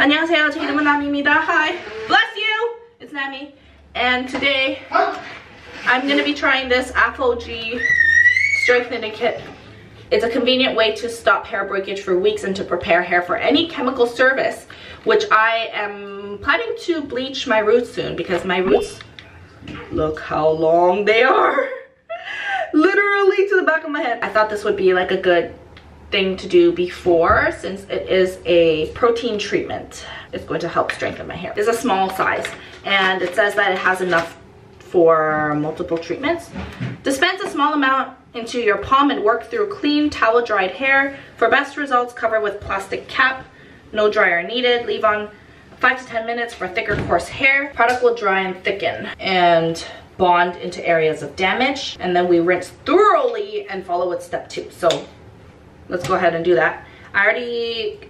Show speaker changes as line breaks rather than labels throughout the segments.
안녕하세요. 제 이름은 나미입니다. Hi. Bless you. It's Nami. And today I'm going to be trying this aphogee strengthening kit. It's a convenient way to stop hair breakage for weeks and to prepare hair for any chemical service, which I am planning to bleach my roots soon because my roots, look how long they are. Literally to the back of my head. I thought this would be like a good thing to do before, since it is a protein treatment. It's going to help strengthen my hair. It's a small size and it says that it has enough for multiple treatments. Dispense a small amount into your palm and work through clean towel dried hair. For best results, cover with plastic cap. No dryer needed. Leave on 5 to 10 minutes for thicker coarse hair. Product will dry and thicken and bond into areas of damage, and then we rinse thoroughly and follow with step 2. So let's go ahead and do that. I already,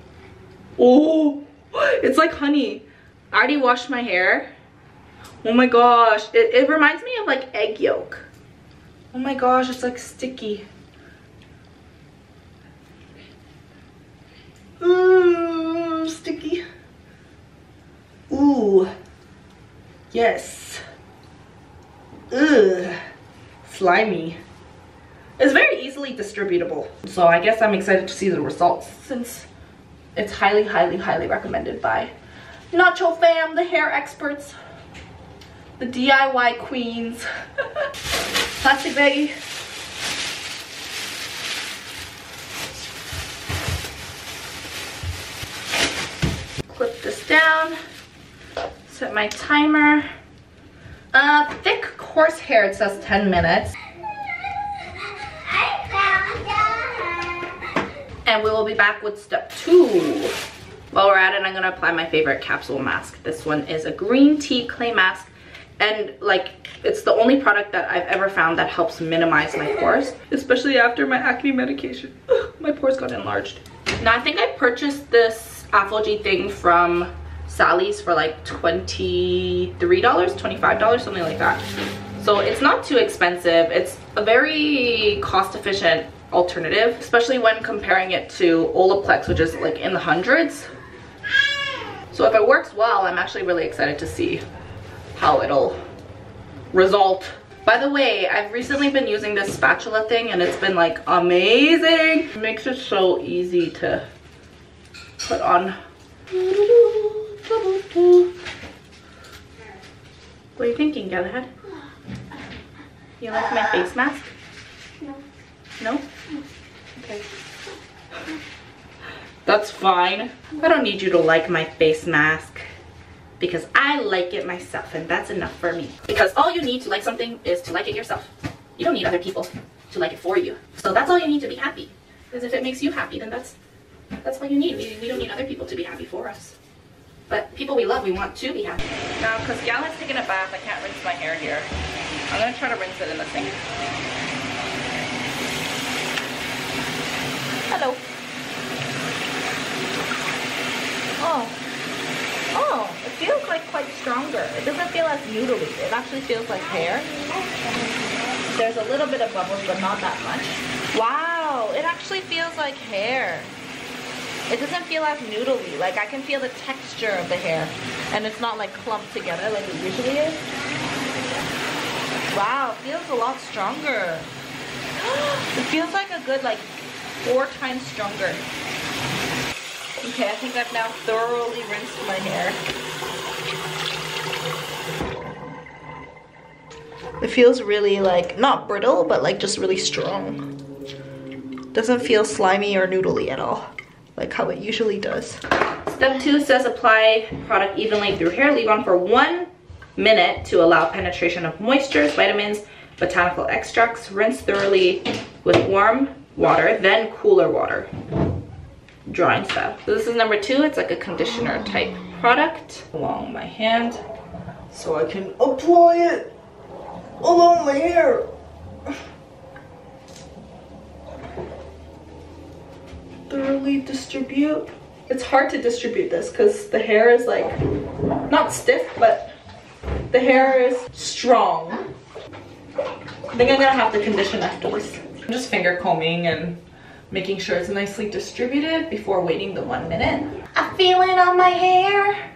oh, it's like honey. I already washed my hair. Oh my gosh, it reminds me of like egg yolk. Oh my gosh, it's like sticky. Ooh, sticky. Ooh, yes. Ugh, slimy. It's very easily distributable, so I guess I'm excited to see the results since it's highly, highly, highly recommended by Nacho Fam, the hair experts, the DIY queens. Plastic baggie. Clip this down, set my timer. Thick, coarse hair, it says 10 minutes. And we will be back with step 2. While we're at it, I'm gonna apply my favorite capsule mask. This one is a green tea clay mask, and like, it's the only product that I've ever found that helps minimize my pores, especially after my acne medication. My pores got enlarged. Now I think I purchased this aphogee thing from Sally's for like $23, $25, something like that. So it's not too expensive. It's a very cost-efficient alternative, especially when comparing it to Olaplex, which is like in the hundreds. So if it works well, I'm actually really excited to see how it'll result. By the way, I've recently been using this spatula thing and it's been like amazing. It makes it so easy to put on. What are you thinking, Galahad? You like my face mask? No. No? Okay. That's fine. I don't need you to like my face mask because I like it myself, and that's enough for me. Because all you need to like something is to like it yourself. You don't need other people to like it for you. So that's all you need to be happy. Because if it makes you happy, then that's all you need. We don't need other people to be happy for us. But people we love, we want to be happy. Now, because Galahad's taking a bath, I can't rinse my hair here. I'm gonna try to rinse it in the sink. Hello. Oh, it feels like quite stronger. It doesn't feel as noodly. It actually feels like hair. There's a little bit of bubbles, but not that much. Wow, it actually feels like hair. It doesn't feel as noodly. Like, I can feel the texture of the hair, and it's not like clumped together like it usually is. Wow, it feels a lot stronger. It feels like a good, like, 4 times stronger. Okay, I think I've now thoroughly rinsed my hair. It feels really like, not brittle, but like just really strong. Doesn't feel slimy or noodly at all, like how it usually does. Step 2 says apply product evenly through hair. Leave on for 1 minute to allow penetration of moistures, vitamins, botanical extracts. Rinse thoroughly with warm water, then cooler water. Drying style. So this is number 2. It's like a conditioner type product. Along my hand so I can apply it along my hair. Thoroughly distribute. It's hard to distribute this because the hair is like not stiff, but the hair is strong. I think I'm gonna have to condition afterwards. I'm just finger combing and making sure it's nicely distributed before waiting the 1 minute. I feel it on my hair.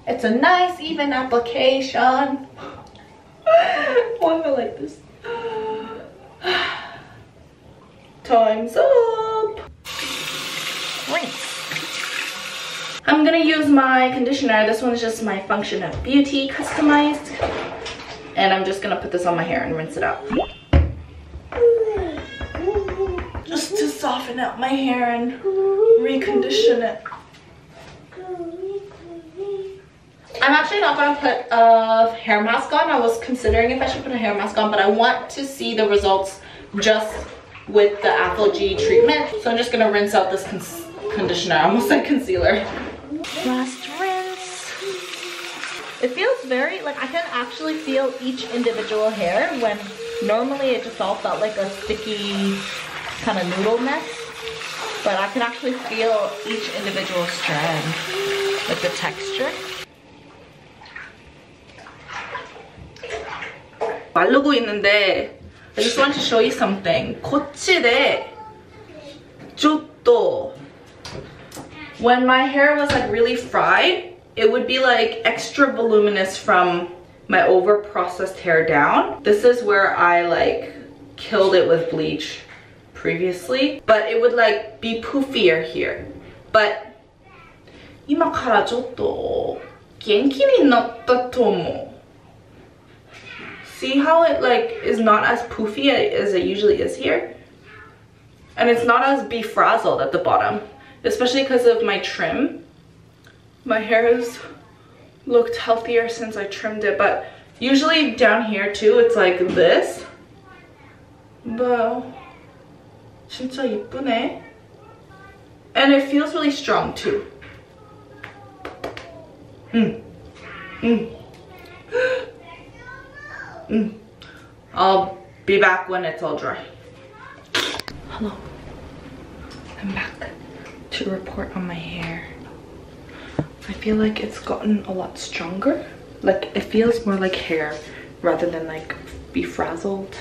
It's a nice even application. Why am I like this? Time's up. Rinse. I'm gonna use my conditioner. This one's just my Function of Beauty customized. And I'm just gonna put this on my hair and rinse it out. Just to soften out my hair and recondition it. I'm actually not gonna put a hair mask on. I was considering if I should put a hair mask on, but I want to see the results just with the aphogee treatment. So I'm just gonna rinse out this conditioner. I almost said concealer. Last rinse. It feels very, like I can actually feel each individual hair when normally it just all felt like a sticky kind of noodle mess. But I can actually feel each individual strand, like the texture. 마르고 있는데 I just want to show you something. 거칠해. 쭈또. When my hair was like really fried, it would be like extra voluminous from my overprocessed hair down. This is where I like killed it with bleach previously, but it would like be poofier here. But 今からちょっと元気になったと思う. See how it like is not as poofy as it usually is here? And it's not as befrazzled at the bottom, especially because of my trim. My hair has looked healthier since I trimmed it, but usually down here too, it's like this. But 진짜 예쁘네. And it feels really strong too. I'll be back when it's all dry. Hello. I'm back to report on my hair. I feel like it's gotten a lot stronger. Like it feels more like hair rather than like befrazzled.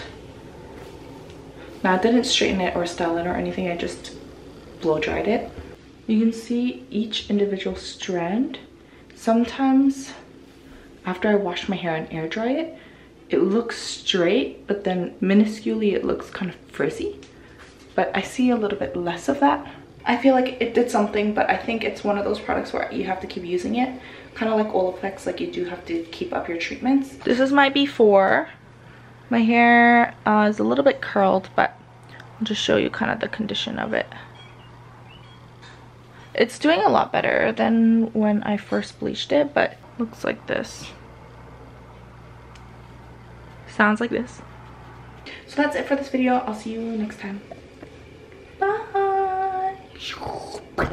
Now I didn't straighten it or style it or anything. I just blow dried it. You can see each individual strand. Sometimes after I wash my hair and air dry it, it looks straight, but then minusculely it looks kind of frizzy. But I see a little bit less of that. I feel like it did something, but I think it's one of those products where you have to keep using it. Kind of like Olaplex, like you do have to keep up your treatments. This is my before. My hair is a little bit curled, but I'll just show you kind of the condition of it. It's doing a lot better than when I first bleached it, but looks like this. Sounds like this. So that's it for this video. I'll see you next time. Bye.